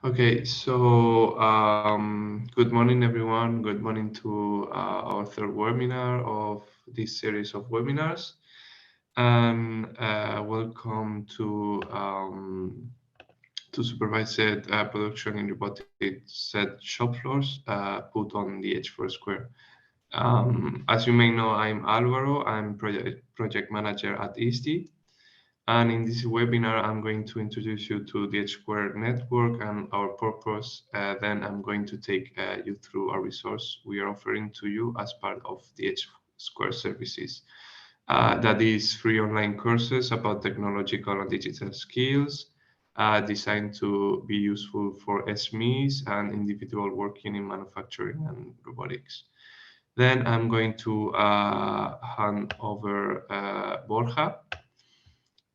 Okay, so good morning, everyone. Good morning to our third webinar of this series of webinars, and welcome to Supervised Production in Robotic Shop Floors put on the DIH². As you may know, I'm Alvaro. I'm project manager at ISTI. And in this webinar, I'm going to introduce you to the DIH² network and our purpose. Then I'm going to take you through a resource we are offering to you as part of the DIH² services. That is free online courses about technological and digital skills designed to be useful for SMEs and individuals working in manufacturing and robotics. Then I'm going to hand over Borja,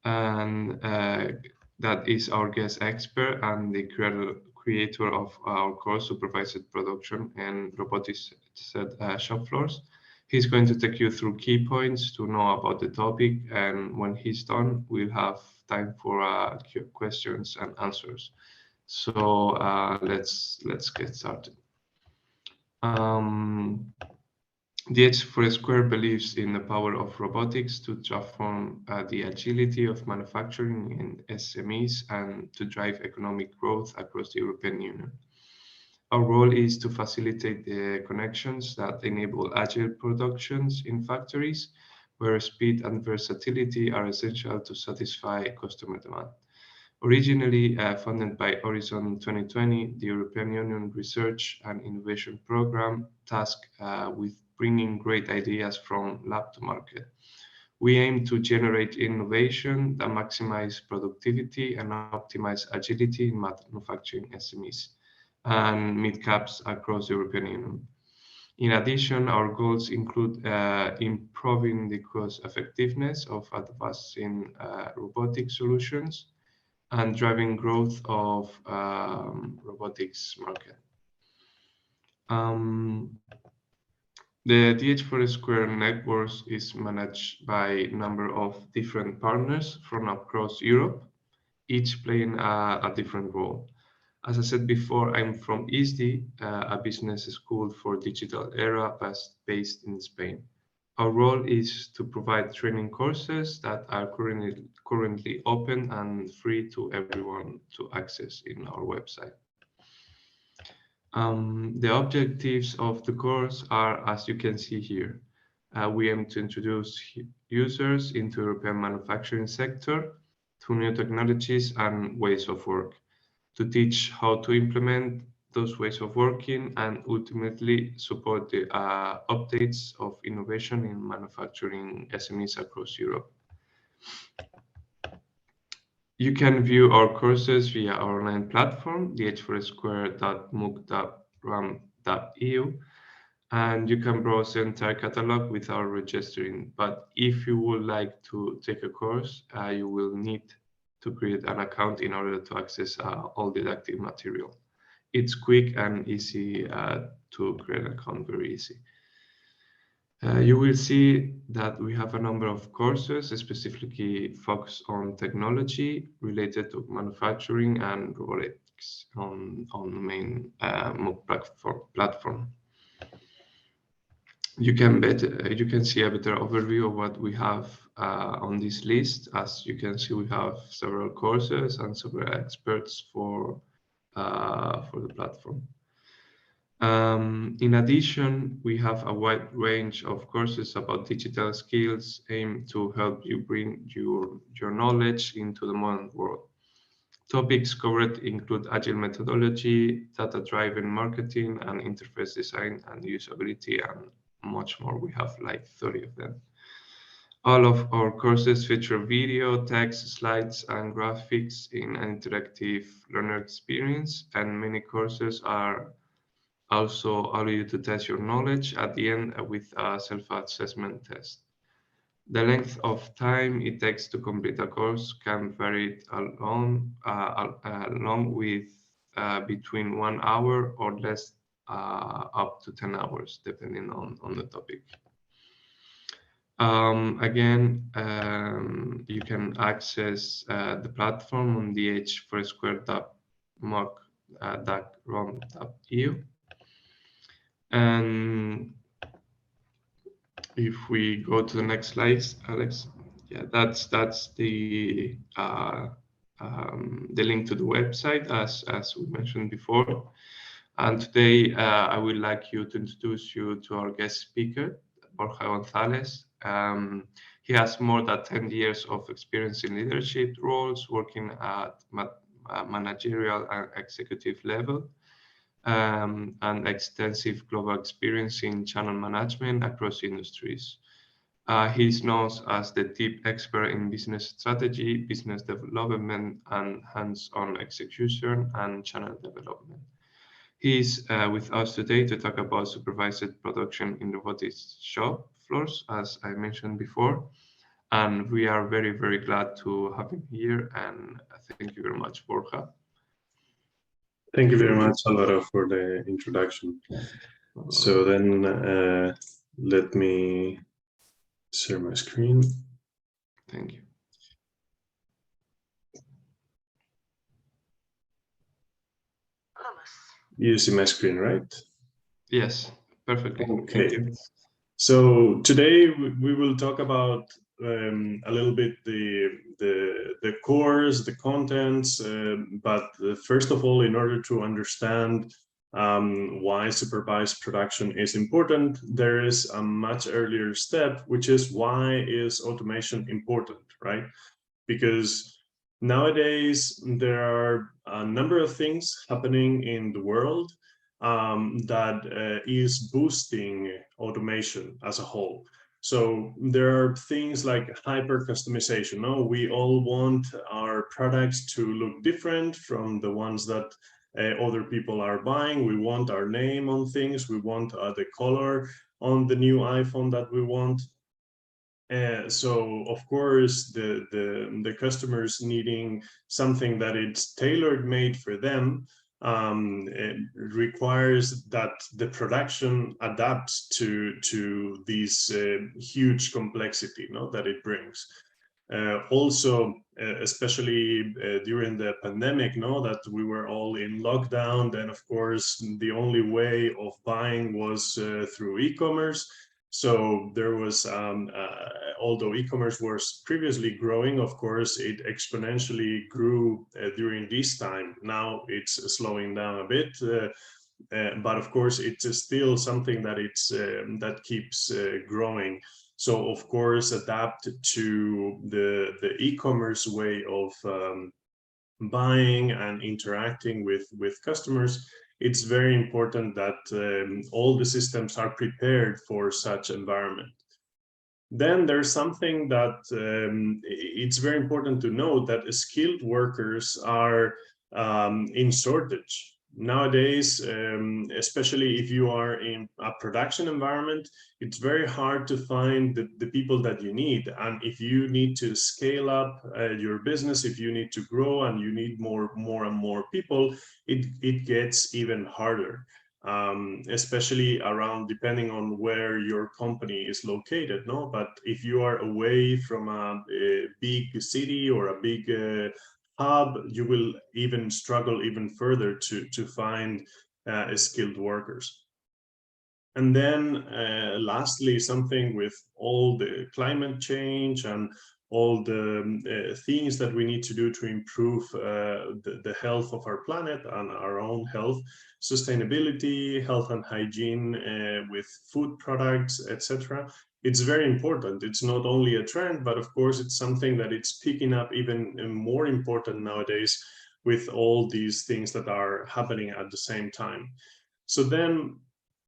and that is our guest expert and the creator of our course, Supervised Production and Robotized Shop Floors. He's going to take you through key points to know about the topic, and when he's done, we'll have time for questions and answers. So let's get started. DIH² believes in the power of robotics to transform the agility of manufacturing in SMEs and to drive economic growth across the European Union. Our role is to facilitate the connections that enable agile productions in factories where speed and versatility are essential to satisfy customer demand. Originally funded by Horizon 2020, the European Union Research and Innovation Programme tasked with bringing great ideas from lab to market. We aim to generate innovation that maximize productivity and optimize agility in manufacturing SMEs and mid-caps across the European Union. In addition, our goals include improving the cost effectiveness of advancing robotic solutions and driving growth of robotics market. The DIH² network is managed by a number of different partners from across Europe, each playing a different role. As I said before, I'm from ISDI, a business school for digital era based in Spain. Our role is to provide training courses that are currently open and free to everyone to access in our website. The objectives of the course are, as you can see here. We aim to introduce users into European manufacturing sector to new technologies and ways of work, to teach how to implement those ways of working and ultimately support the updates of innovation in manufacturing SMEs across Europe. You can view our courses via our online platform, dih4square.mooc.ram.eu, and you can browse the entire catalog without registering. But if you would like to take a course, you will need to create an account in order to access all didactic material. It's quick and easy to create an account, very easy. You will see that we have a number of courses specifically focused on technology related to manufacturing and robotics on the main MOOC platform. You can see a better overview of what we have on this list. As you can see, we have several courses and several experts for the platform. In addition, we have a wide range of courses about digital skills aimed to help you bring your knowledge into the modern world. Topics covered include agile methodology, data-driven marketing, and interface design and usability, and much more. We have like 30 of them. All of our courses feature video, text, slides, and graphics in an interactive learner experience, and many courses are also allow you to test your knowledge at the end with a self-assessment test. The length of time it takes to complete a course can vary along with between 1 hour or less up to 10 hours, depending on the topic. Again, you can access the platform on dih4square.mooc.ram DAC-ROM.eu. And if we go to the next slides, Alex, yeah, that's the link to the website as we mentioned before. And today I would like to introduce you to our guest speaker, Borja Gonzalez. He has more than 10 years of experience in leadership roles, working at managerial and executive level, and extensive global experience in channel management across industries. He's known as the deep expert in business strategy, business development, and hands-on execution and channel development. He's with us today to talk about supervised production in robotics shop floors, as I mentioned before. And we are very, very glad to have him here. And thank you very much, Borja. Thank you very much, Alvaro, for the introduction. So then let me share my screen. Thank you. You see my screen, right? Yes, perfectly. Okay. So today we will talk about a little bit the cores, the contents, but first of all, in order to understand why supervised production is important, there is a much earlier step, which is why is automation important, right? Because nowadays there are a number of things happening in the world that is boosting automation as a whole. So there are things like hyper customization. No, we all want our products to look different from the ones that other people are buying. We want our name on things. We want the color on the new iPhone that we want. So of course the customers needing something that it's tailor made for them, it requires that the production adapts to this huge complexity, no, that it brings. Also, especially during the pandemic, no, that we were all in lockdown, then of course the only way of buying was through e-commerce. So there was, although e-commerce was previously growing, of course, it exponentially grew during this time. Now it's slowing down a bit, but of course it's still something that that keeps growing. So of course, adapt to the e-commerce way of buying and interacting with customers. It's very important that all the systems are prepared for such environment. Then there's something that it's very important to note, that skilled workers are in shortage. Nowadays, especially if you are in a production environment, it's very hard to find the people that you need. And if you need to scale up your business, if you need to grow and you need more and more people, it gets even harder, especially around, depending on where your company is located, no? But if you are away from a big city or a big hub, you will even struggle even further to find skilled workers. And then lastly, something with all the climate change and all the things that we need to do to improve the health of our planet and our own health, sustainability, health and hygiene with food products, etc. It's very important. It's not only a trend, but of course it's something that it's picking up even more important nowadays with all these things that are happening at the same time. So then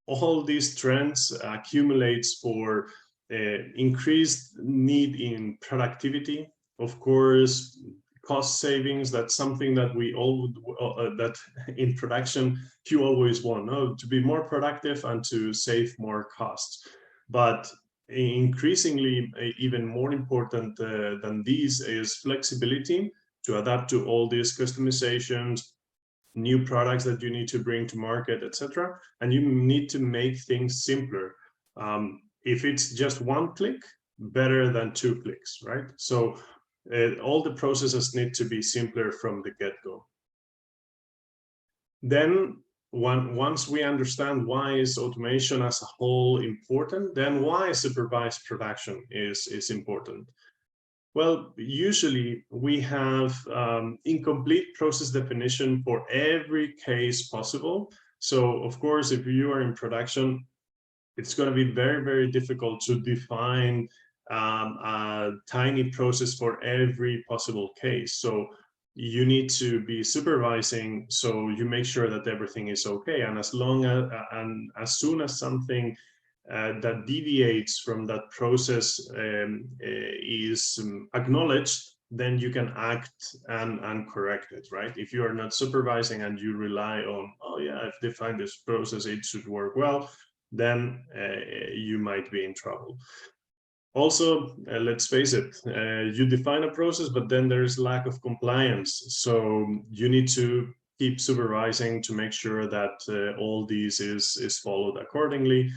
all these trends accumulates for increased need in productivity, of course, cost savings. That's something that we all that in production you always want, no? To be more productive and to save more costs. But increasingly, even more important than these is flexibility to adapt to all these customizations, new products that you need to bring to market, etc. And you need to make things simpler. If it's just one click, better than 2 clicks, right? So all the processes need to be simpler from the get-go. Then once we understand why is automation as a whole important, then why supervised production is important. Well, usually we have incomplete process definition for every case possible. So of course, if you are in production, it's going to be very, very difficult to define a tiny process for every possible case. So you need to be supervising, so you make sure that everything is okay. And as soon as something that deviates from that process is acknowledged, then you can act and correct it, right? If you are not supervising and you rely on, oh yeah, I've defined this process, it should work well, then you might be in trouble. Also, let's face it, you define a process, but then there's lack of compliance. So you need to keep supervising to make sure that all these is followed accordingly.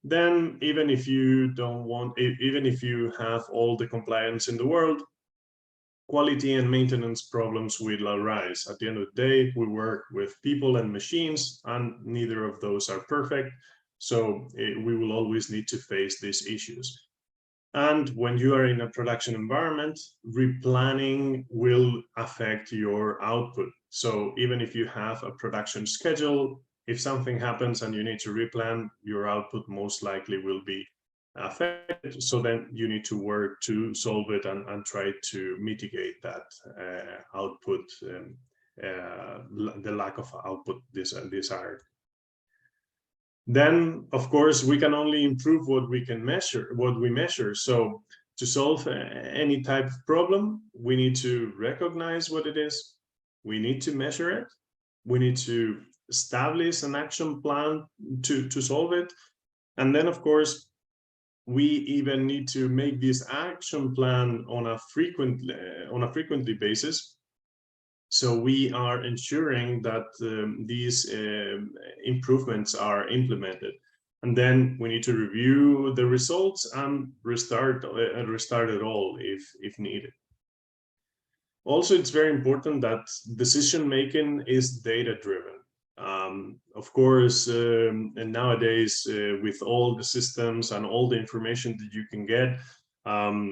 Then even if you don't want, even if you have all the compliance in the world, quality and maintenance problems will arise. At the end of the day, we work with people and machines, and neither of those are perfect. So we will always need to face these issues. And when you are in a production environment, replanning will affect your output. So even if you have a production schedule, if something happens and you need to replan, your output most likely will be affected. So then you need to work to solve it and try to mitigate that output, the lack of output desired. Then, of course, we can only improve what we can measure, what we measure. So to solve any type of problem, we need to recognize what it is. We need to measure it. We need to establish an action plan to solve it. And then, of course, we even need to make this action plan on a frequently basis. So we are ensuring that these improvements are implemented. And then we need to review the results and restart it all if needed. Also, it's very important that decision-making is data-driven. Of course, and nowadays, with all the systems and all the information that you can get,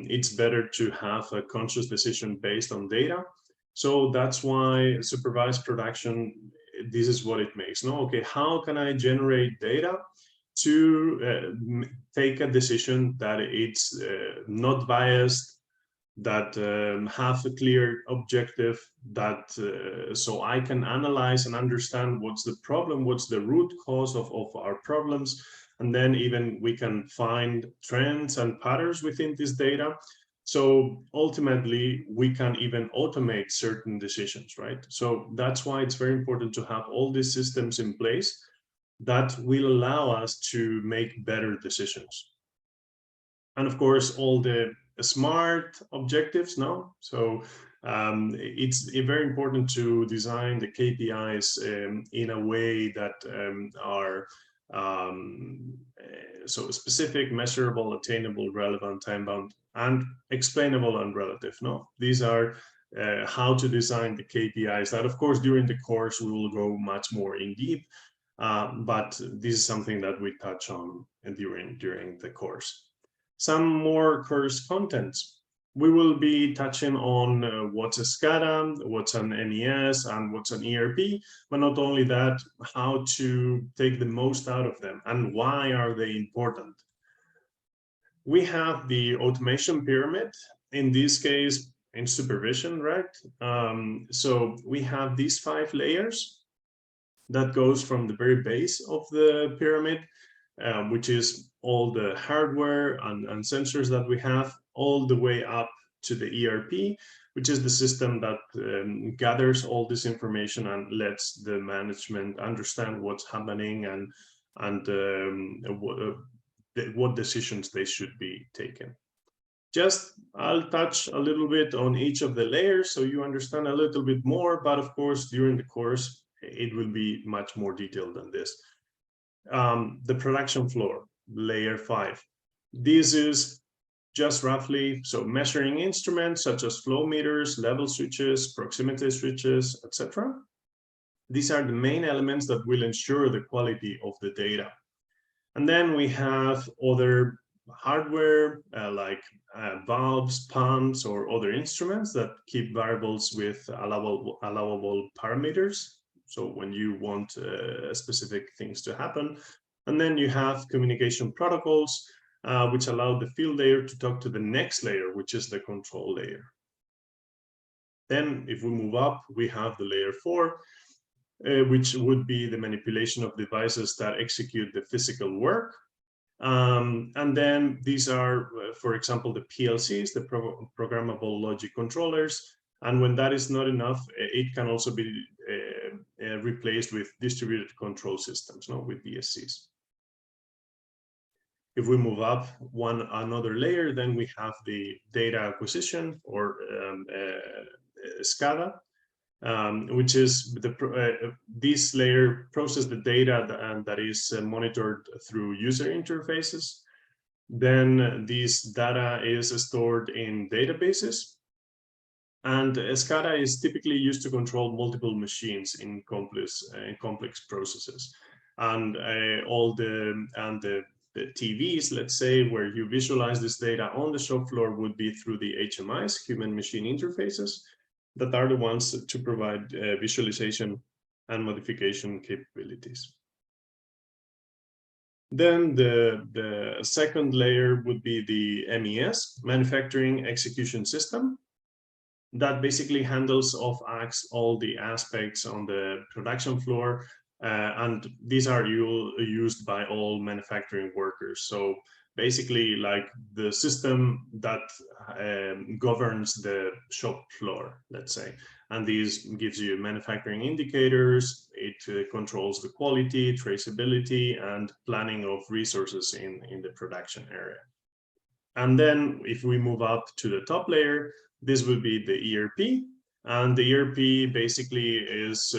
it's better to have a conscious decision based on data. So that's why supervised production, this is what it makes. No, okay, how can I generate data to take a decision that it's not biased, that have a clear objective, that so I can analyze and understand what's the problem, what's the root cause of our problems, and then even we can find trends and patterns within this data. So ultimately, we can even automate certain decisions, right? So that's why it's very important to have all these systems in place that will allow us to make better decisions. And of course, all the smart objectives, no? So it's very important to design the KPIs in a way that are so specific, measurable, attainable, relevant, time-bound, and explainable and relative. No, these are how to design the KPIs. That, of course, during the course we will go much more in deep, but this is something that we touch on during the course. Some more course contents. We will be touching on what's a SCADA, what's an MES, and what's an ERP, but not only that, how to take the most out of them and why are they important. We have the automation pyramid, in this case, in supervision, right? So we have these 5 layers that goes from the very base of the pyramid, which is all the hardware and sensors that we have, all the way up to the ERP, which is the system that gathers all this information and lets the management understand what's happening and what decisions they should be taken. Just, I'll touch a little bit on each of the layers so you understand a little bit more, but of course, during the course, it will be much more detailed than this. The production floor, layer 5. This is just roughly, so measuring instruments such as flow meters, level switches, proximity switches, etc. These are the main elements that will ensure the quality of the data. And then we have other hardware like valves, pumps, or other instruments that keep variables with allowable parameters. So when you want specific things to happen. And then you have communication protocols, which allow the field layer to talk to the next layer, which is the control layer. Then if we move up, we have the layer 4, which would be the manipulation of devices that execute the physical work. And then these are, for example, the PLCs, the programmable logic controllers. And when that is not enough, it can also be replaced with distributed control systems, with DSCs. If we move up another layer, then we have the data acquisition, or SCADA, which is this layer processes the data that is monitored through user interfaces. Then this data is stored in databases. And SCADA is typically used to control multiple machines in complex processes. And the TVs, let's say, where you visualize this data on the shop floor would be through the HMIs, human machine interfaces, that are the ones to provide visualization and modification capabilities. Then the second layer would be the MES, Manufacturing Execution System, that basically handles all the aspects on the production floor, and these are used by all manufacturing workers. So basically, like the system that governs the shop floor, let's say. And these gives you manufacturing indicators, it controls the quality, traceability, and planning of resources in the production area. And then if we move up to the top layer, this would be the ERP. And the ERP basically is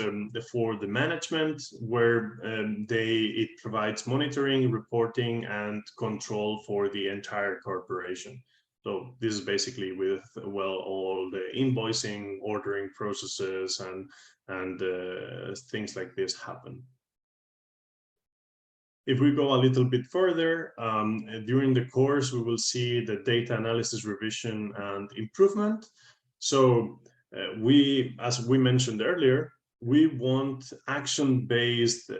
for the management, where it provides monitoring, reporting, and control for the entire corporation. So this is basically with, well, all the invoicing, ordering processes, and things like this happen. If we go a little bit further, during the course, we will see the data analysis, revision, and improvement. So as we mentioned earlier, we want action-based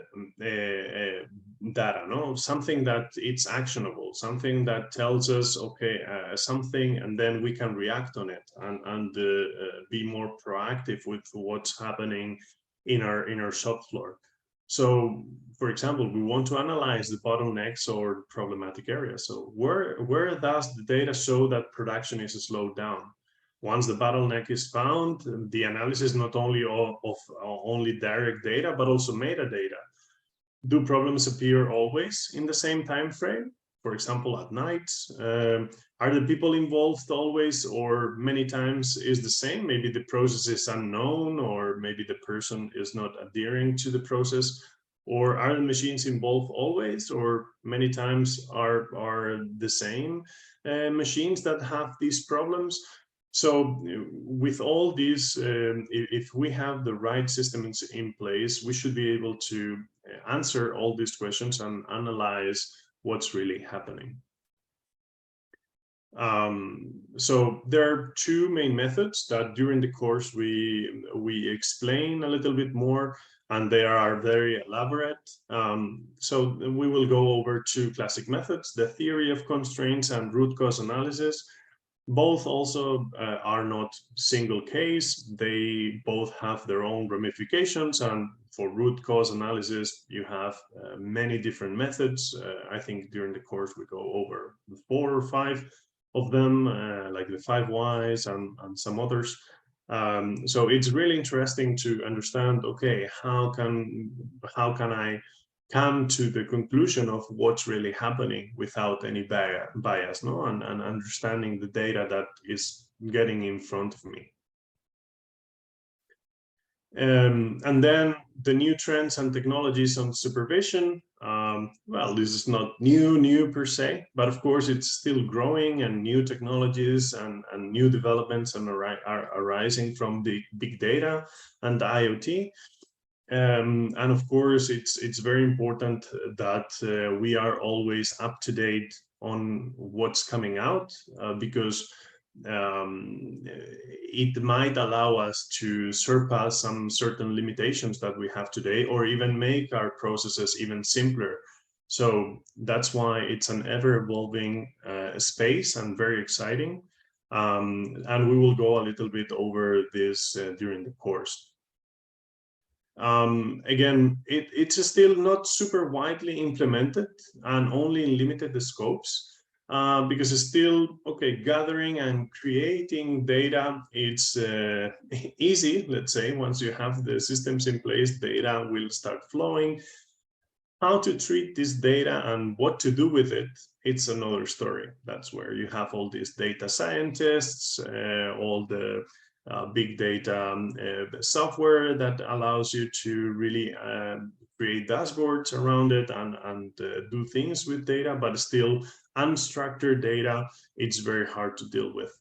data, something that it's actionable, something that tells us, okay, something, and then we can react on it and be more proactive with what's happening in our shop floor. So, for example, we want to analyze the bottlenecks or problematic areas. So where does the data show that production is slowed down? Once the bottleneck is found, the analysis not only of only direct data, but also metadata. Do problems appear always in the same time frame? For example, at night? Are the people involved always, or many times is the same? Maybe the process is unknown, or maybe the person is not adhering to the process. Or are the machines involved always, or many times are the same machines that have these problems? So with all these, if we have the right systems in place, we should be able to answer all these questions and analyze what's really happening. So there are two main methods that during the course we explain a little bit more, and they are very elaborate. So we will go over two classic methods: the theory of constraints and root cause analysis. Both also are not single case. They both have their own ramifications, and for root cause analysis, you have many different methods. I think during the course we go over 4 or 5 of them, like the 5 whys and some others. So it's really interesting to understand, okay, how can I come to the conclusion of what's really happening without any bias, and understanding the data that is getting in front of me. And then the new trends and technologies on supervision. Well, this is not new per se, but of course it's still growing, and new technologies and new developments are arising from the big data and IoT. And of course, it's very important that we are always up to date on what's coming out, because it might allow us to surpass some certain limitations that we have today, or even make our processes even simpler. So that's why it's an ever-evolving space and very exciting. And we will go a little bit over this during the course. Again, it's still not super widely implemented and only in limited scopes, because it's still, okay, gathering and creating data, it's easy, let's say. Once you have the systems in place, data will start flowing. How to treat this data and what to do with it, it's another story. That's where you have all these data scientists, all the big data software that allows you to really create dashboards around it and do things with data, but still unstructured data, it's very hard to deal with.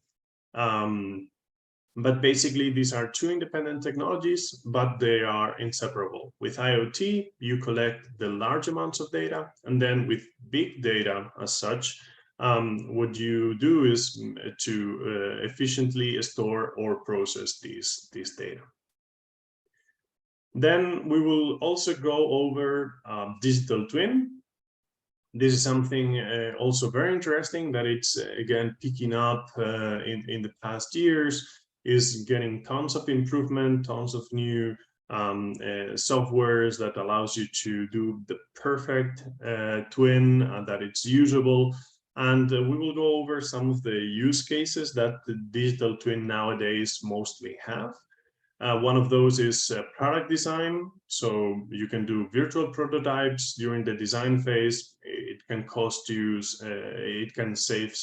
But basically, these are two independent technologies, but they are inseparable. With IoT, you collect the large amounts of data, and then with big data as such, what you do is to efficiently store or process these data. Then we will also go over digital twin. This is something also very interesting that it's again picking up in the past years, is getting tons of improvement, tons of new softwares that allows you to do the perfect twin and that it's usable. And we will go over some of the use cases that the digital twin nowadays mostly have. One of those is product design. So you can do virtual prototypes during the design phase. It can cost you, it can save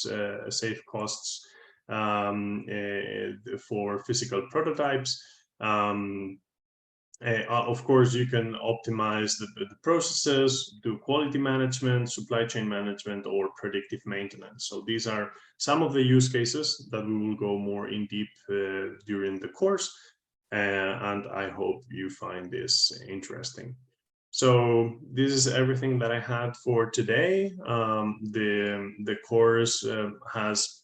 costs for physical prototypes. Of course, you can optimize the processes, do quality management, supply chain management, or predictive maintenance. So these are some of the use cases that we will go more in deep during the course. And I hope you find this interesting. So this is everything that I had for today. The course has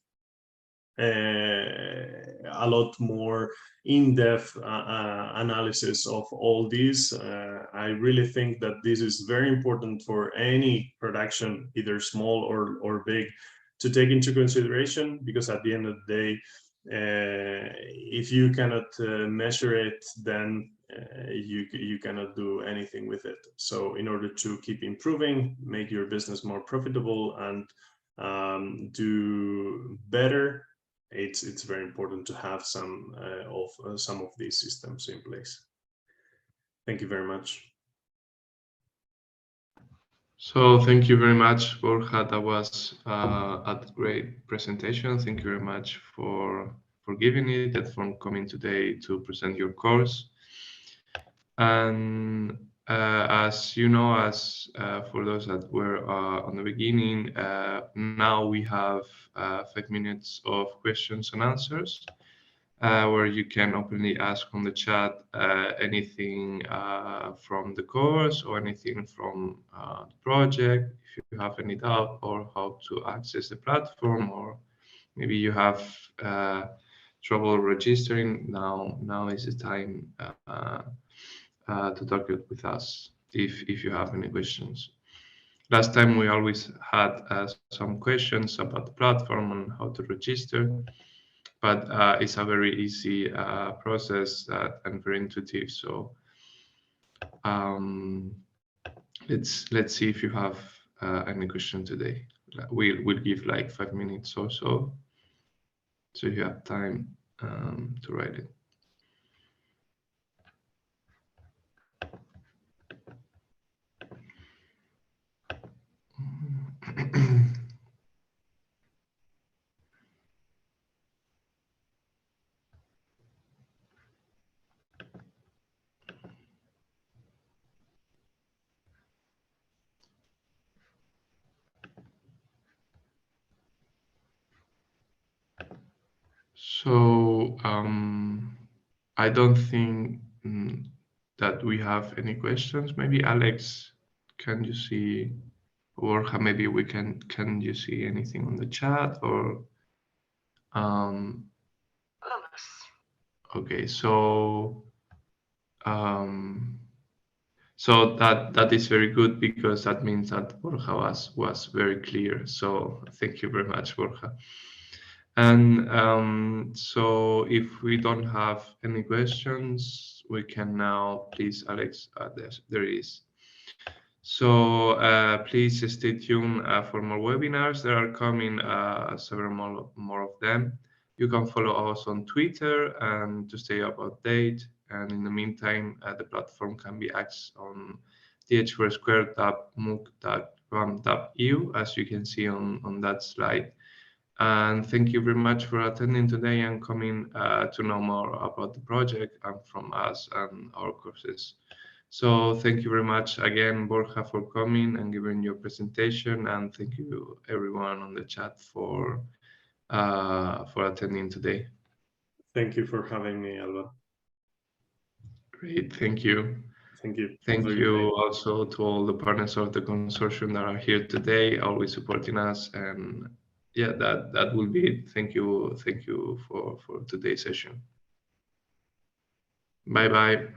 a lot more in-depth analysis of all these. I really think that this is very important for any production, either small or big, to take into consideration, because at the end of the day, if you cannot measure it, then you cannot do anything with it. So in order to keep improving, make your business more profitable, and do better, it's very important to have some of these systems in place. Thank you very much. So thank you very much, Borja. That was a great presentation. Thank you very much for giving it and for coming today to present your course. And as you know, for those that were on the beginning, now we have 5 minutes of questions and answers, where you can openly ask on the chat anything from the course or anything from the project. If you have any doubt or how to access the platform, or maybe you have trouble registering, now is the time to talk with us if you have any questions. Last time we always had some questions about the platform and how to register, but it's a very easy process and very intuitive. So let's see if you have any question today. We'll give like 5 minutes or so you have time to write it. So I don't think that we have any questions. Maybe Alex, can you see, or maybe we can you see anything on the chat or? Okay, so so that is very good because that means that Borja was very clear. So thank you very much, Borja. And so if we don't have any questions, we can now, please, Alex, there is. So please stay tuned for more webinars. There are coming several more of them. You can follow us on Twitter and to stay up to date. And in the meantime, the platform can be accessed on dih².mooc.ram.eu, as you can see on that slide. And thank you very much for attending today and coming to know more about the project and from us and our courses. So thank you very much again, Borja, for coming and giving your presentation, and thank you everyone on the chat for attending today. Thank you for having me, Alba. Great, thank you. Thank you. Thank you also to all the partners of the consortium that are here today, always supporting us. And yeah, that will be it. Thank you for today's session. Bye bye.